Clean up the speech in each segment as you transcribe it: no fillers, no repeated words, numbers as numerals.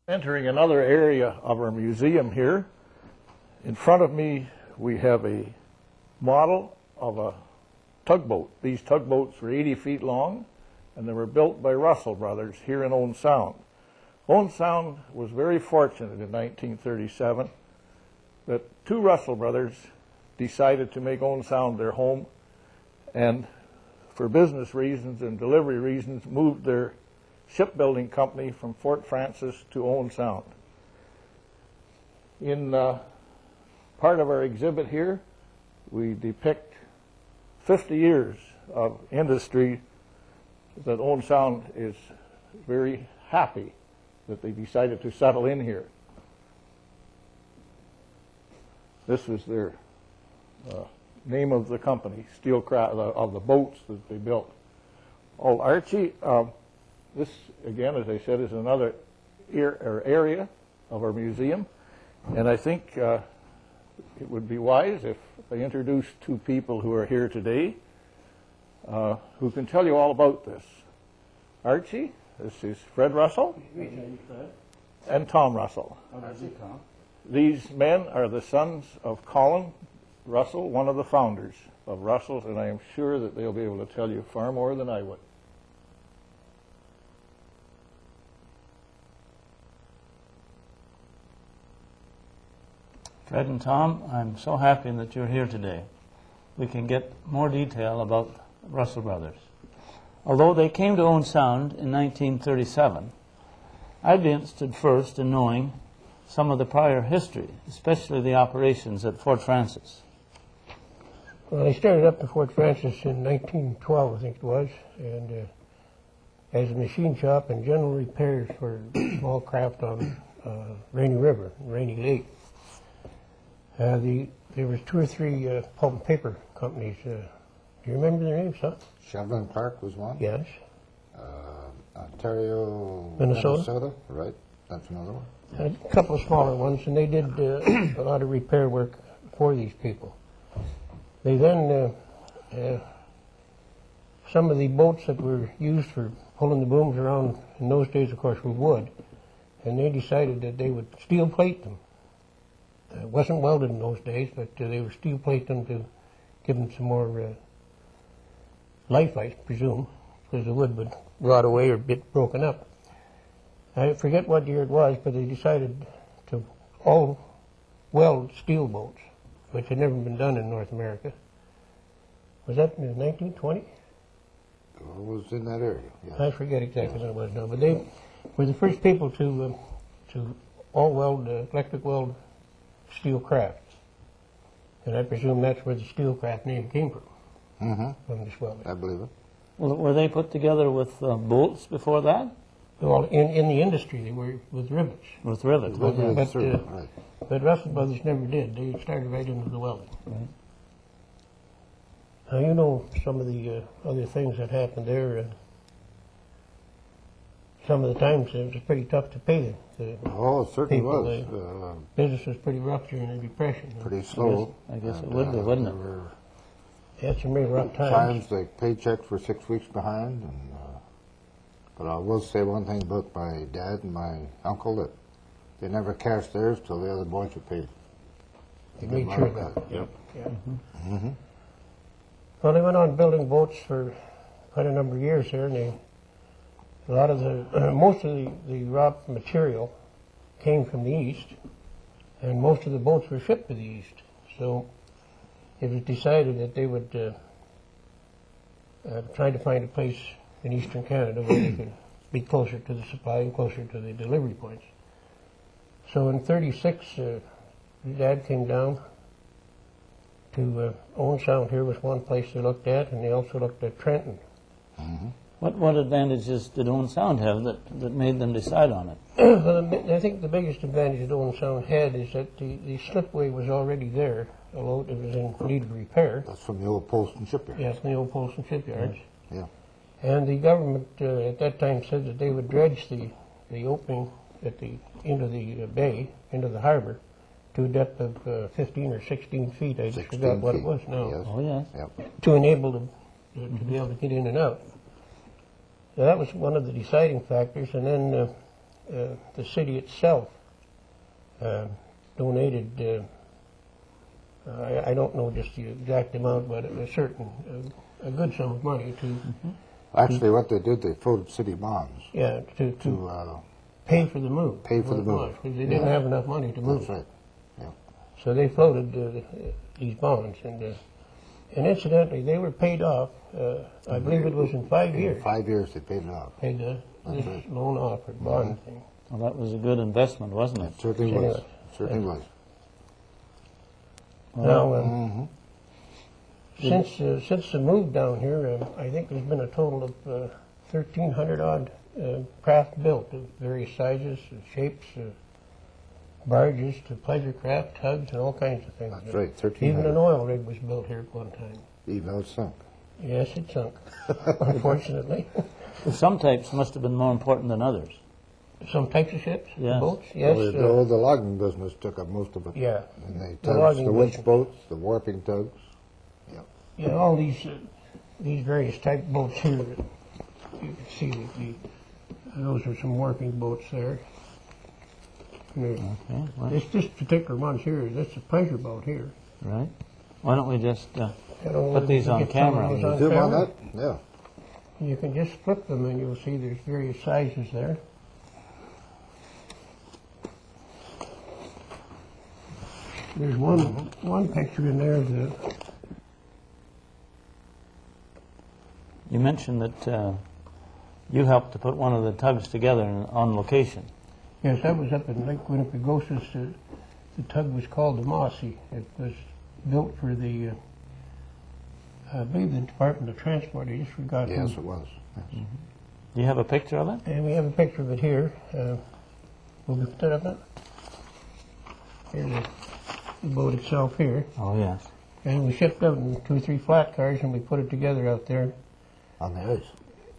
Entering another area of our museum here. In front of me we have a model of a tugboat. These tugboats were 80 feet long and they were built by Russel Brothers here in Owen Sound. Owen Sound was very fortunate in 1937 that two Russel Brothers decided to make Owen Sound their home, and for business reasons and delivery reasons moved their shipbuilding company from Fort Francis to Owen Sound. In part of our exhibit here, we depict 50 years of industry that Owen Sound is very happy that they decided to settle in here. This was their name of the company, Steelcraft, of the boats that they built. Oh, Archie, this, again, as I said, is another area of our museum, and I think it would be wise if I introduce two people who are here today who can tell you all about this. Archie, this is Fred Russel, and Tom Russel. These men are the sons of Colin Russel, one of the founders of Russel's, and I am sure that they'll be able to tell you far more than I would. Fred and Tom, I'm so happy that you're here today. We can get more detail about Russel Brothers. Although they came to Owen Sound in 1937, I'd be interested first in knowing some of the prior history, especially the operations at Fort Francis. Well, they started up at Fort Francis in 1912, I think it was, and as a machine shop and general repairs for small craft on Rainy River, Rainy Lake. There was two or three pulp and paper companies. Do you remember their names, huh? Shevlin Clark was one. Yes. Ontario, Minnesota. Right, that's another one. And a couple of smaller ones, and they did a lot of repair work for these people. They then, some of the boats that were used for pulling the booms around in those days, of course, were wood, and they decided that they would steel plate them. It wasn't welded in those days, but they would steel plate them to give them some more life, I presume, because the wood would rot away or get broken up. I forget what year it was, but they decided to all weld steel boats, which had never been done in North America. Was that in 1920? It was in that area, yes. I forget exactly when it was now, but they were the first people to all weld, electric weld steel crafts. And I presume that's where the Steelcraft name came from, from this welding. I believe it. Well, were they put together with bolts before that? Well, in the industry, they were with rivets. With rivets? But Russel Brothers never did. They started right into the welding. Right. Now, you know some of the other things that happened there. Some of the times it was pretty tough to pay the Oh, it certainly people. was. Business was pretty rough during the Depression. Pretty slow. I guess it would be, wouldn't it? They had some really rough times. Times they paychecks were 6 weeks behind. But I will say one thing about my dad and my uncle, that they never cashed theirs till the other boys were paid. They made sure of that. Yep. Yeah. Well, they went on building boats for quite a number of years there, and a lot of most of the raw material came from the east, and most of the boats were shipped to the east. So it was decided that they would try to find a place in eastern Canada where they could be closer to the supply and closer to the delivery points. So in '36, Dad came down to Owen Sound. Here was one place they looked at, and they also looked at Trenton. What advantages did Owen Sound have that made them decide on it? Well, I think the biggest advantage that Owen Sound had is that the slipway was already there, although it was in need of repair. That's from the old Polston shipyard. Yes, from the old Polston shipyards. Yeah. And the government at that time said that they would dredge the opening into the bay, into the harbor, to a depth of 15 or 16 feet. I just forgot what it was now. Yes. Oh, yes. Yep. To enable them to be able to get in and out. So that was one of the deciding factors. And then the city itself donated, I don't know just the exact amount, but a good sum of money to Actually, what they did, they floated city bonds to pay for the move. pay for the move. Because they didn't have enough money to move. That's right. Yeah. So they floated these bonds, and incidentally, they were paid off. I believe it was in 5 years. In 5 years, they paid it off. Paid this right. loan off or bond thing. Well, that was a good investment, wasn't it? It certainly Anyway. was. Certainly was. Now, since the move down here, I think there's been a total of 1,300 odd craft built of various sizes, shapes, barges to pleasure craft, tugs, and all kinds of things. That's right, Even 1,300. an oil rig was built here at one time. Even though it's sunk. Yes, it sunk, unfortunately. Some types must have been more important than others. Some types of ships, Yes. boats, yes. Well, the logging business took up most of it. Yeah. And they The tugs, logging the winch business. boats, the warping tugs. Yeah, all these various type of boats here. You can see that those are some working boats there. Yeah. Okay, well, This particular one here, this is a pleasure boat here. right. Why don't we just I don't know put whether these you on get some of camera? those You on zoom on camera. that? Yeah. You can just flip them and you'll see there's various sizes there. There's one picture in there that You mentioned that you helped to put one of the tugs together on location. yes, that was up in Lake Winnipegosis. The tug was called the Mossy. It was built for the I believe the Department of Transport. I just forgot. Yes, who. it was. Yes. Do you have a picture of it? And we have a picture of it here. Will we put that up now? Here's the boat itself here. Oh, yes. And we shipped out in 2 or 3 flat cars and we put it together out there. On the ice.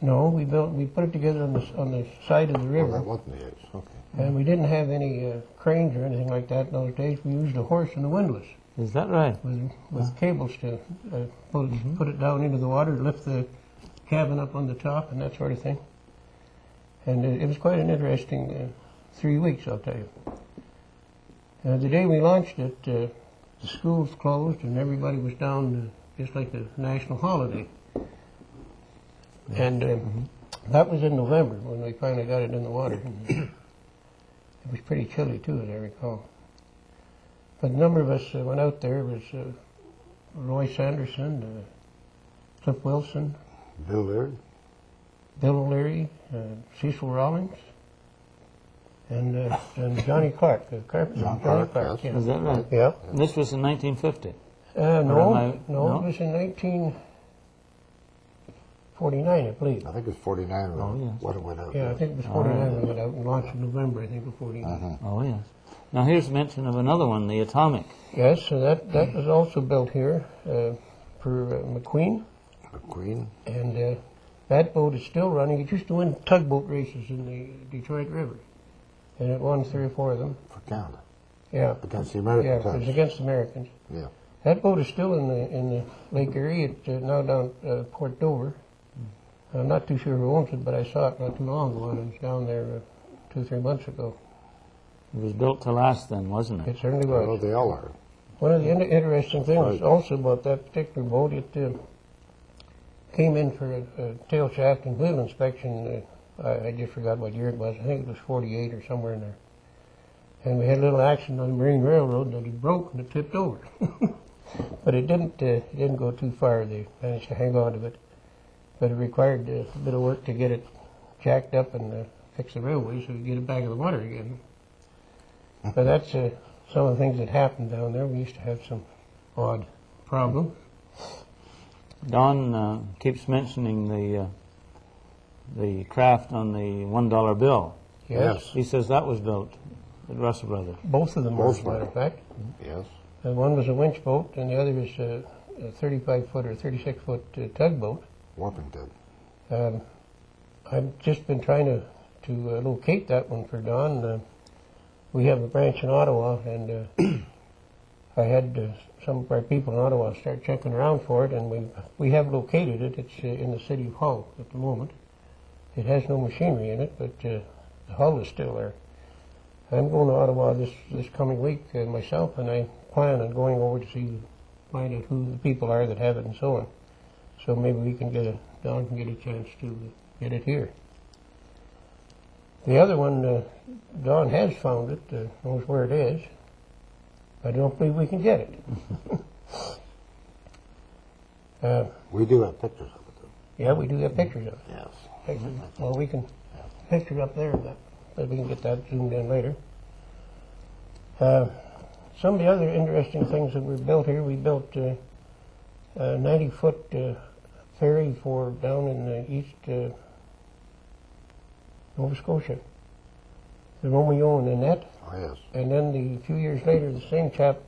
No, we put it together on the side of the Oh, river. that wasn't the ice. Okay. And we didn't have any cranes or anything like that in those days. We used a horse and a windlass Is that right? with cables to put it down into the water, lift the cabin up on the top and that sort of thing. And it was quite an interesting 3 weeks, I'll tell you. The day we launched it, the schools closed and everybody was down just like a national holiday. And that was in November when we finally got it in the water. It was pretty chilly too, as I recall. But a number of us went out there. It was Roy Sanderson, Cliff Wilson, Bill Laird. Bill O'Leary, Cecil Rawlings, and Johnny Clark, the carpenter. John Johnny Clark, yes. yeah. Is that right? Yeah. And this was in 1950. No, no? it was in 1949, I believe. I think it's 49 Oh, yes. when it went out. Yeah, I think it was 49 when we went out and launched in November, I think, of 49. Oh, yes. Now, here's mention of another one, the Atomic. Yes, so that was also built here for McQueen, McQueen. and that boat is still running. It used to win tugboat races in the Detroit River, and it won 3 or 4 of them. For Canada. Yeah, Against the American yeah, it was tugs. against Americans. Yeah. That boat is still in the lake area. It's now down Port Dover. I'm not too sure who owns it, but I saw it not too long ago, and it was down there 2 or 3 months ago. It was built to last then, wasn't it? It certainly Well, was. they all are. One of the interesting things Right. also about that particular boat, it came in for a tail shaft and wheel inspection. I just forgot what year it was. I think it was 48 or somewhere in there. And we had a little accident on the Marine Railroad that it broke and it tipped over. But it didn't go too far. They managed to hang on to it. But it required a bit of work to get it jacked up and fix the railway so we could get it back in the water again. But that's some of the things that happened down there. We used to have some odd problems. Don keeps mentioning the craft on the $1 bill. Yes. He says that was built at Russel Brothers. Both of them were, as Both a matter of fact. Yes. One was a winch boat, and the other was a 35-foot or 36-foot tugboat. Warping tug. I've just been trying to locate that one for Don. We have a branch in Ottawa, and I had some of our people in Ottawa start checking around for it, and we have located it. It's in the city of Hull at the moment. It has no machinery in it, but The hull is still there. I'm going to Ottawa this coming week myself, and I plan on going over to find out who the people are that have it and so on. So maybe we can Don can get a chance to get it here. The other one, Don has found it, knows where it is. I don't believe we can get it. We do have pictures of it, though. Yeah, we do have pictures of it. Yes. Pictures. Well, we can picture up there, but we can get that zoomed in later. Some of the other interesting things that were built here, we built a 90-foot ferry for down in the east Nova Scotia, the Romeo and Annette. Oh, yes. And then a few years later, the same chap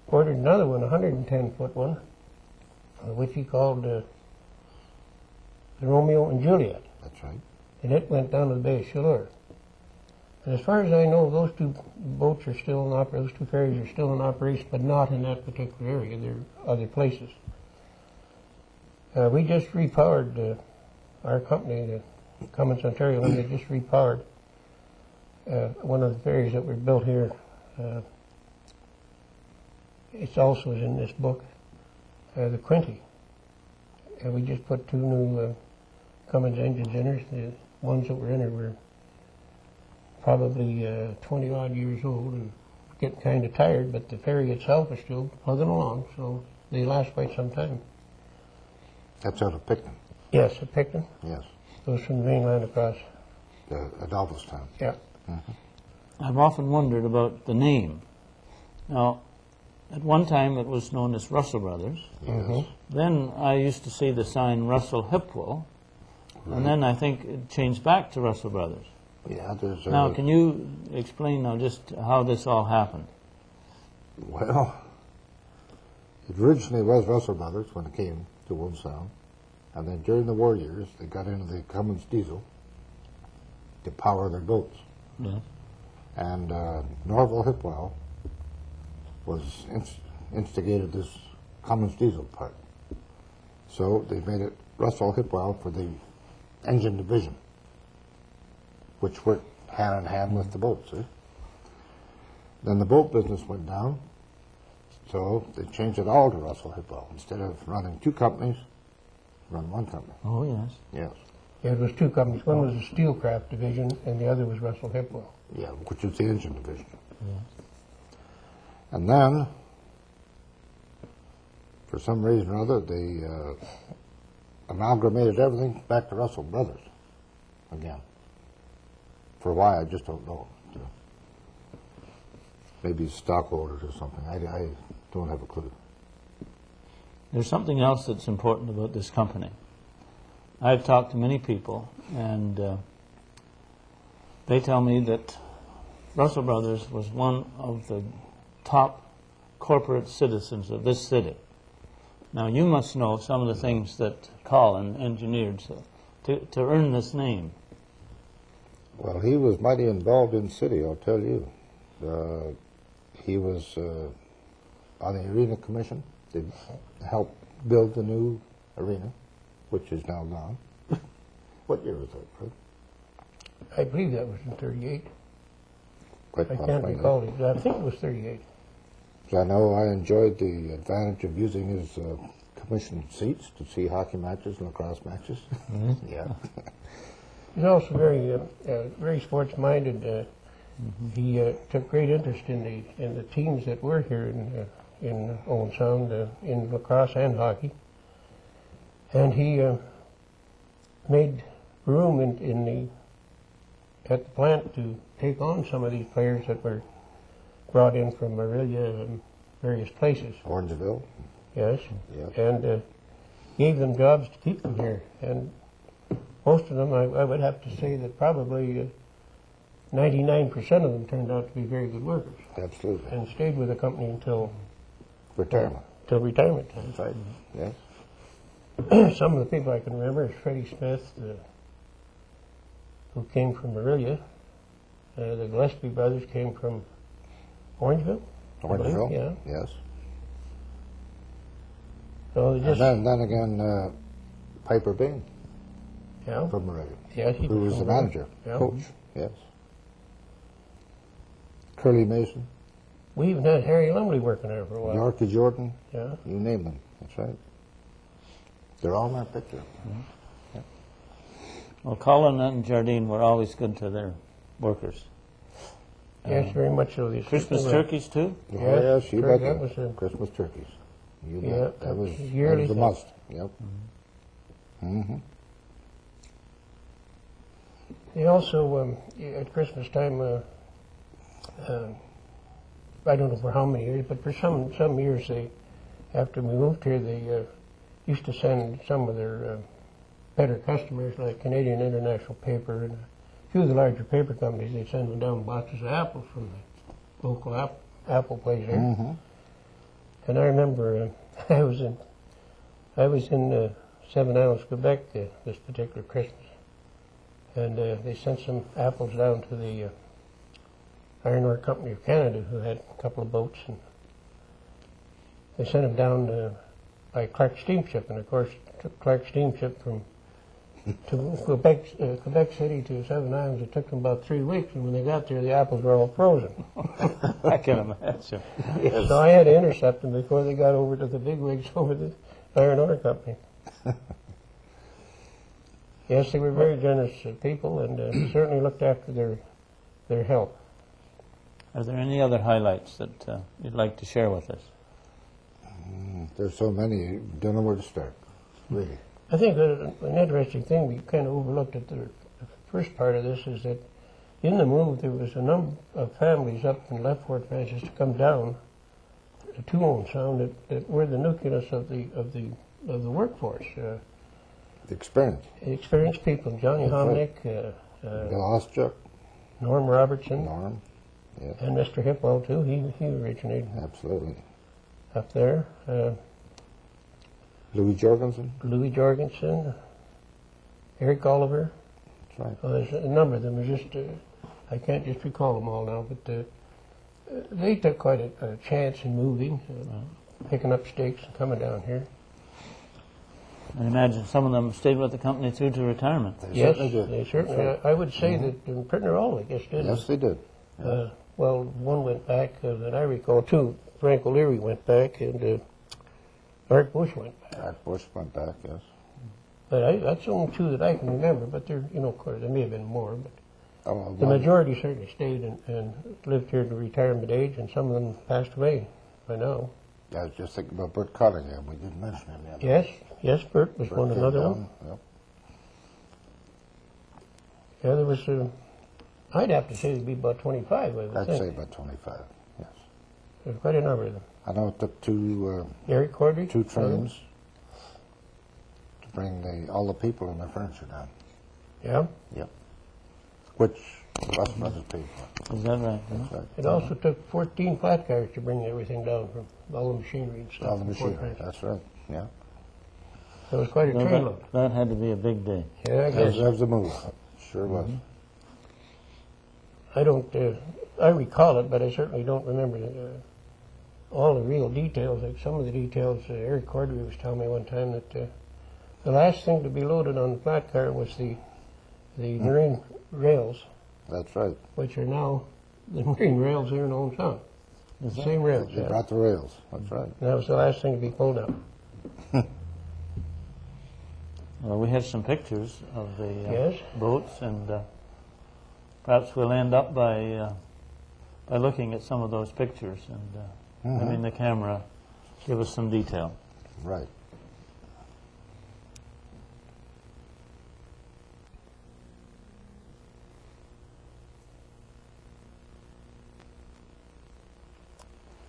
ordered another one, a 110-foot one, which he called the Romeo and Juliet. That's right. And it went down to the Bay of Chaleur. And as far as I know, those two boats are still in operation, those two ferries are still in operation, but not in that particular area. They're other places. We just repowered our company, the Cummins Ontario Limited, just repowered one of the ferries that were built here. It's also in this book, the Quinty. And we just put two new Cummins engines in her. The ones that were in her were probably 20-odd years old and getting kind of tired, but the ferry itself is still plugging along, so they last quite some time. That's out of Picton. Yes, at Picton. Yes. Goes from the mainland across. Adolphustown. Yeah. I've often wondered about the name. Now, at one time it was known as Russel Brothers. Yes. Then I used to see the sign Russel Hipwell, and then I think it changed back to Russel Brothers. Yeah, there's Now, can you explain now just how this all happened? Well, it originally was Russel Brothers when it came to Owen Sound, and then during the war years, they got into the Cummins diesel to power their boats. Yes. And Norval Hipwell was instigated this Cummins diesel part. So they made it Russel Hipwell for the engine division, which worked hand in hand with the boats. Then the boat business went down, so they changed it all to Russel Hipwell. Instead of running two companies, run one company. Oh, yes. Yes. Yeah, it was two companies. One was the Steelcraft division, and the other was Russel Hipwell. Yeah, which is the engine division. Yes. And then, for some reason or other, they amalgamated everything back to Russel Brothers again. For why, I just don't know. Maybe stockholders or something. I don't have a clue. There's something else that's important about this company. I've talked to many people, and they tell me that Russel Brothers was one of the top corporate citizens of this city. Now, you must know some of the things that Colin engineered to earn this name. Well, he was mighty involved in the city, I'll tell you. He was on the Arena Commission. They helped build the new arena, which is now gone. What year was that, Fred? I believe that was in 38. Quite I can't possibly. recall it. I think it was 38. So I know I enjoyed the advantage of using his commission seats to see hockey matches and lacrosse matches. Yeah. He's also very sports-minded. He took great interest in the teams that were here in Owen Sound, in lacrosse and hockey. And he made room at the plant to take on some of these players that were brought in from Morelia and various places. Orangeville. Yes. Yes. And gave them jobs to keep them here. And most of them, I would have to say that probably 99% of them turned out to be very good workers Absolutely. and stayed with the company until Retirement. retirement time. That's right. Yes. Some of the people I can remember is Freddie Smith, who came from Morelia. The Gillespie brothers came from Orangeville. I believe, Orangeville. yeah. Yes. So they just, And then again, Piper Bain yeah, from Morelia, yes, he who was the from Morelia. manager, Yeah. coach. Yes. Curly Mason, We even had Harry Lumley working there for a while. Yorkie Jordan, Yeah. you name them. That's right. They're all in that picture. Well, Colin and Jardine were always good to their workers. Yes, very much so. These Christmas turkeys, too? Oh, Yes, yes, you sure, bet. that was a- Christmas turkeys. You Yeah, bet. That was yearly a thing. must. Yep. They also, at Christmas time, I don't know for how many years, but for some years, after we moved here, they used to send some of their better customers, like Canadian International Paper and a few of the larger paper companies, they'd send them down boxes of apples from the local apple place there. And I remember I was in Seven Islands, Quebec this particular Christmas, and they sent some apples down to the Iron Ore Company of Canada, who had a couple of boats, and they sent them down by Clark Steamship, and of course took Clark Steamship from to Quebec City to Seven Islands. It took them about 3 weeks, and when they got there, the apples were all frozen. I can imagine. So I had to intercept them before they got over to the bigwigs over the Iron Ore Company. Yes, they were very generous people, and certainly looked after their health. Are there any other highlights that you'd like to share with us? There's so many, you don't know where to start, really. I think that an interesting thing we kind of overlooked at the first part of this is that in the move there was a number of families up in Left Fork Ranches to come down to Owen Sound that were the nucleus of the workforce. The experience. Experienced people, Johnny That's right. Hominick, Bill Ostruck, Norm Robertson, Norm, yes, and Mr. Hipwell too. He originated absolutely. up there. Louis Jorgensen, Louis Jorgensen, Eric Oliver. that's right. Well, there's a number of them. There's just I can't just recall them all now, but they took quite a chance in moving, picking up stakes and coming down here. I imagine some of them stayed with the company through to retirement. They Yes, certainly did. they certainly. I would say that pretty near all, I guess, did. Yes, they did. Well, one went back that I recall. Two, Frank O'Leary went back, and Art Bush went back. Art Bush went back, yes. But that's the only two that I can remember. But there, of course, there may have been more. But Oh, the majority certainly stayed and lived here to retirement age, and some of them passed away by now. I was just thinking about Bert Cottingham. We didn't mention him yet. Yes, Bert was Bert one came another down, one. Yep. Yeah, there was. I'd have to say there'd be about 25. I would I'd think. say about 25, yes. There's quite a number of them. I know it took two Eric Cordry. trains to bring all the people and their furniture down. Yeah. Yep. Which Russel Brothers paid for. Is that right? That's right. It also took 14 flat cars to bring everything down from all the machinery and stuff. All the from Fort machinery, Ranch. that's right. Yeah. So it was quite a No, train load. that had to be a big day. Yeah, I That guess. was the move. Sure was. I don't. I recall it, but I certainly don't remember all the real details. Like some of the details, Eric Cordry was telling me one time that the last thing to be loaded on the flat car was the marine rails, That's right. which are now the marine rails here in Owen Sound. The same rails. They Yeah. brought the rails. That's right. And that was the last thing to be pulled up. Well, we have some pictures of the Yes. boats, and perhaps we'll end up by looking at some of those pictures and having the camera give us some detail. Right.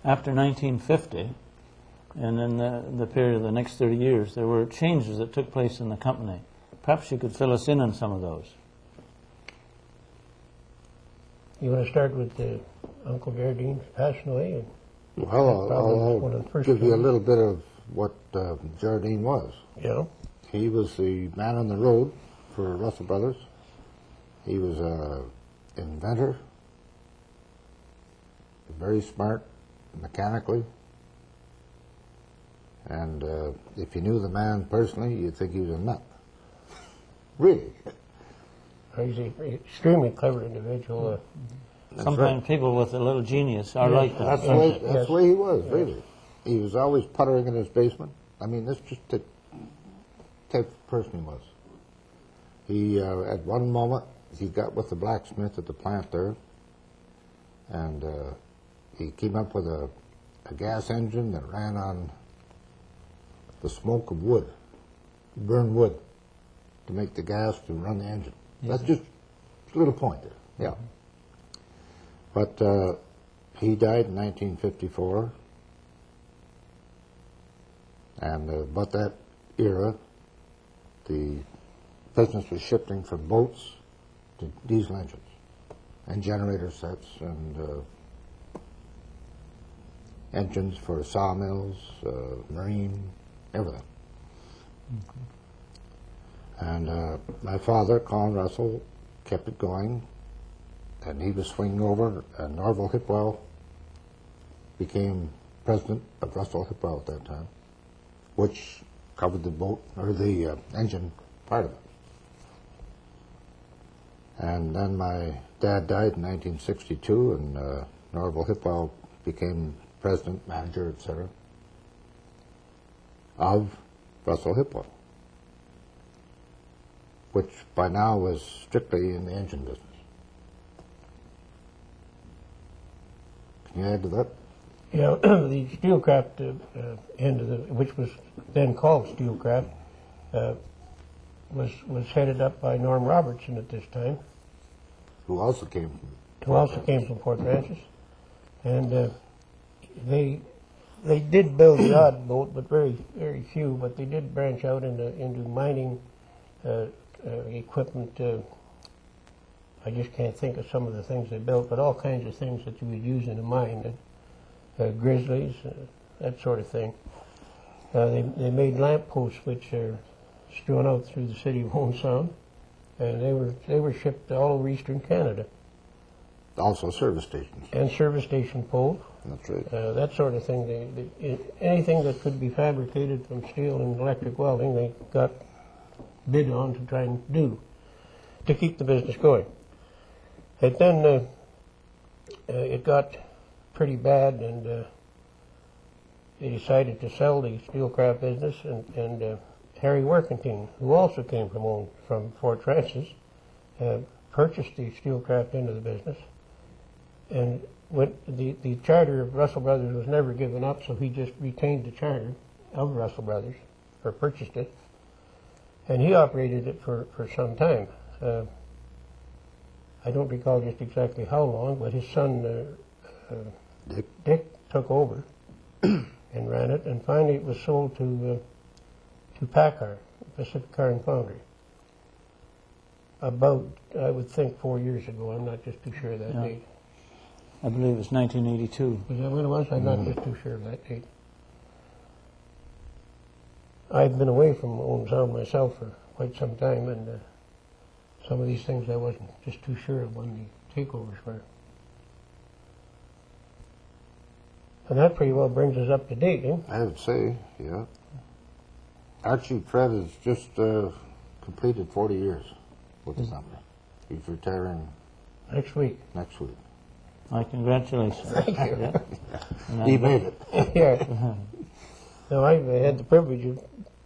After 1950, and in the period of the next 30 years, there were changes that took place in the company. Perhaps you could fill us in on some of those. You want to start with Uncle Jardine passing away? And Well, Probably one of the I'll first give you a ones. little bit of what Jardine was. He was the man on the road for Russel Brothers. He was an inventor, very smart mechanically, and if you knew the man personally, you'd think he was a nut. Really. He's an extremely clever individual. Sometimes people with a little genius are like that. That's the way he was, really. He was always puttering in his basement. I mean, that's just the type of person he was. He, at one moment, he got with the blacksmith at the plant there, and he came up with a gas engine that ran on the smoke of wood, burned wood, to make the gas to run the engine. That's just a little point there, yeah. But he died in 1954, and about that era, the business was shifting from boats to diesel engines and generator sets and engines for sawmills, marine, everything. And my father, Colin Russell, kept it going, and he was swinging over, and Norval Hipwell became president of Russell Hipwell at that time, which covered the boat, or the engine part of it. And then my dad died in 1962, and Norval Hipwell became president, manager, etc., of Russell Hipwell, which by now was strictly in the engine business. Can you add to that? Yeah, the Steelcraft end of the, which was then called Steelcraft, was headed up by Norm Robertson at this time, Who also came from Fort Francis, and they did build the odd boat, but very few. But they did branch out into mining equipment. I just can't think of some of the things they built, but all kinds of things that you would use in a mine, grizzlies, that sort of thing. They made lamp posts which are strewn out through the city of Owen Sound, and they were shipped all over eastern Canada. also service stations. And service station poles. That's right. That sort of thing. Anything that could be fabricated from steel and electric welding, they got bid on to try and do to keep the business going. And then it got pretty bad, and they decided to sell the Steelcraft business, and Harry Workington, who also came from Fort Francis, purchased the Steelcraft into the business. And the charter of Russel Brothers was never given up, so he just retained the charter of Russel Brothers, or purchased it, and he operated it for some time. I don't recall just exactly how long, but his son Dick took over and ran it, and finally it was sold to PACCAR, Pacific Car and Foundry. About, I would think, 4 years ago. I'm not just too sure of that date. I believe it was 1982. Was that when it was? I'm not just too sure of that date. I've been away from Owen Sound myself for quite some time, and some of these things I wasn't just too sure of when the takeovers were. And that pretty well brings us up to date, eh? I would say, yeah. Archie Fred has just completed 40 years with the company. He's retiring Next week. next week. My congratulations. Thank you. And He I'm- made it. Yeah. No, I've had the privilege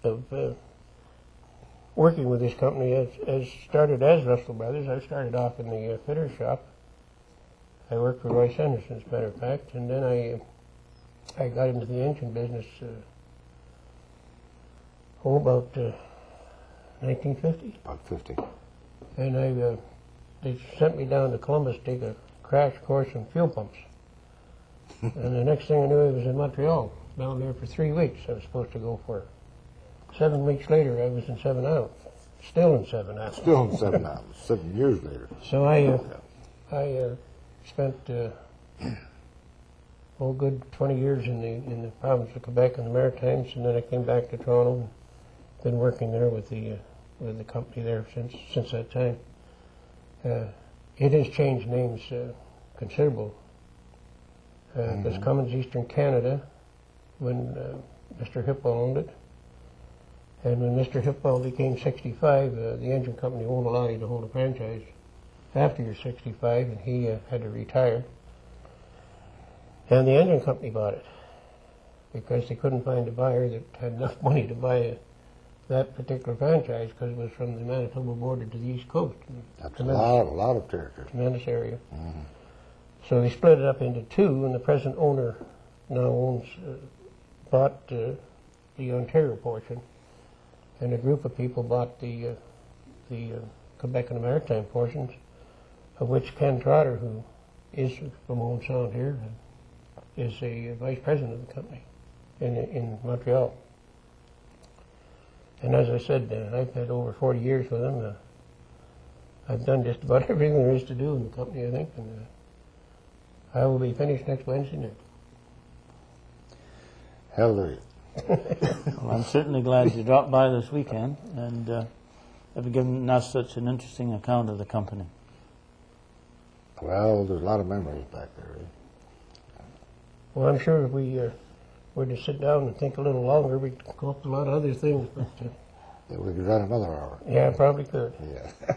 of working with this company as started as Russel Brothers. I started off in the fitter shop. I worked for Royce Henderson, as a matter of fact, and then I got into the engine business about 1950. About 50. And they sent me down to Columbus to take a crash course on fuel pumps. And the next thing I knew, I was in Montreal, down there for 3 weeks. I was supposed to go for 7 weeks later. I was in Seven Islands, still in Seven Islands. Still in 7 hours, 7 years later. So I spent good 20 years in the province of Quebec and the Maritimes, and then I came back to Toronto. And been working there with the company there since that time. It has changed names considerable. It was Cummins Eastern Canada when Mr. Hipwell owned it. And when Mr. Hipwell became 65, the engine company won't allow you to hold a franchise after you're 65, and he had to retire. And the engine company bought it because they couldn't find a buyer that had enough money to buy that particular franchise, because it was from the Manitoba border to the East Coast. That's a lot of territory. Tremendous area. So they split it up into two, and the present owner now bought the Ontario portion, and a group of people bought the Quebec and the Maritime portions, of which Ken Trotter, who is from Owen Sound here, is a vice president of the company in Montreal. And as I said, I've had over 40 years with them. I've done just about everything there is to do in the company, I think, and I will be finished next Wednesday night. Hallelujah. Well, I'm certainly glad you dropped by this weekend and have given us such an interesting account of the company. Well, there's a lot of memories back there. Eh? Well, I'm sure if we were to sit down and think a little longer, we'd come up with a lot of other things. But Yeah, we could run another hour. yeah, probably could. Yeah.